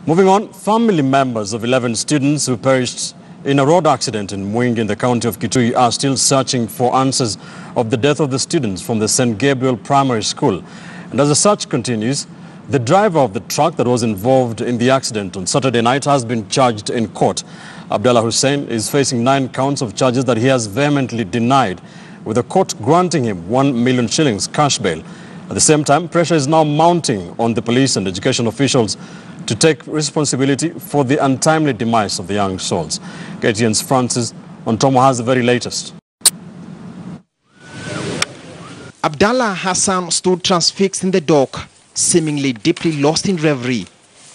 Moving on, family members of 11 students who perished in a road accident in Mwingi in the county of Kitui are still searching for answers of the death of the students from the St. Gabriel Primary School. And as the search continues, the driver of the truck that was involved in the accident on Saturday night has been charged in court. Abdallah Hussein is facing 9 counts of charges that he has vehemently denied, with the court granting him 1 million shillings cash bail. At the same time, pressure is now mounting on the police and education officials to take responsibility for the untimely demise of the young souls. KTN's Francis Ontomo has the very latest. Abdallah Hassan stood transfixed in the dock, seemingly deeply lost in reverie.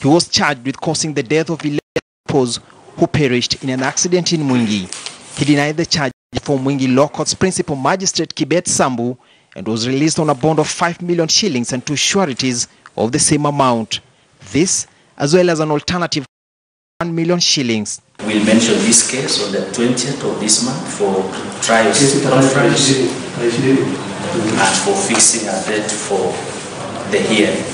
He was charged with causing the death of 11 pupils who perished in an accident in Mwingi. He denied the charge for Mwingi Law Court's principal magistrate Kibet Sambu and was released on a bond of 5 million shillings and 2 sureties of the same amount. This, as well as an alternative 1 million shillings. We'll mention this case on the 20th of this month for trials conference and for fixing a date for the hearing.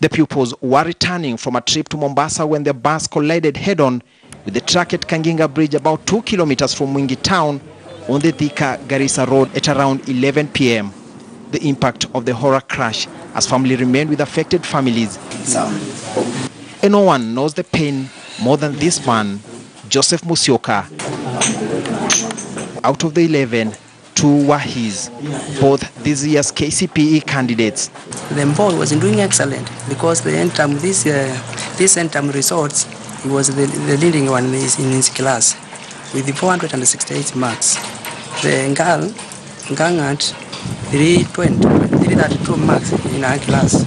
The pupils were returning from a trip to Mombasa when the bus collided head-on with the truck at Kanginga Bridge about 2 kilometers from Mwingi town on the Thika-Garissa Road at around 11 p.m. The impact of the horror crash as family remained with affected families. And no one knows the pain more than this man, Joseph Musioka. Out of the 11, 2 were his, both this year's KCPE candidates. The boy was doing excellent because the end term, this end term results, he was the leading one in his class with the 468 marks. The girl had 332 marks in her class.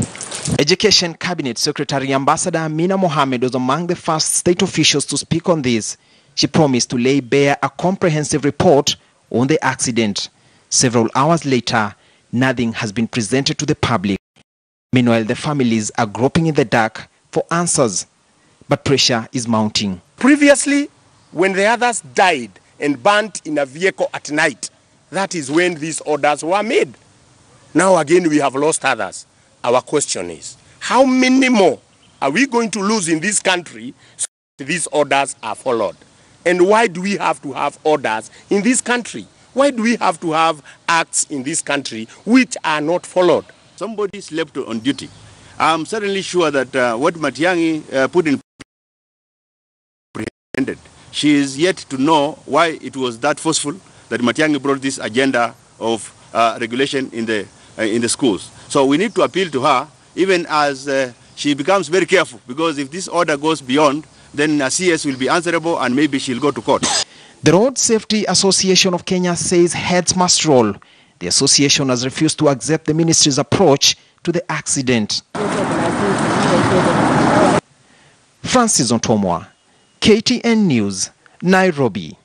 Education Cabinet Secretary Ambassador Amina Mohammed was among the first state officials to speak on this. She promised to lay bare a comprehensive report on the accident. Several hours later, nothing has been presented to the public. Meanwhile, the families are groping in the dark for answers, but pressure is mounting. Previously, when the others died and burnt in a vehicle at night, that is when these orders were made. Now again, we have lost others. Our question is, how many more are we going to lose in this country so that these orders are followed? And why do we have to have orders in this country? Why do we have to have acts in this country which are not followed? Somebody slept on duty. I'm certainly sure that what Matiang'i put in prehended. She is yet to know why it was that forceful that Matiang'i brought this agenda of regulation in the schools. So we need to appeal to her, even as she becomes very careful, because if this order goes beyond, then CS will be answerable and maybe she'll go to court. The Road Safety Association of Kenya says heads must roll. The association has refused to accept the ministry's approach to the accident. Francis Ontomwa, KTN News, Nairobi.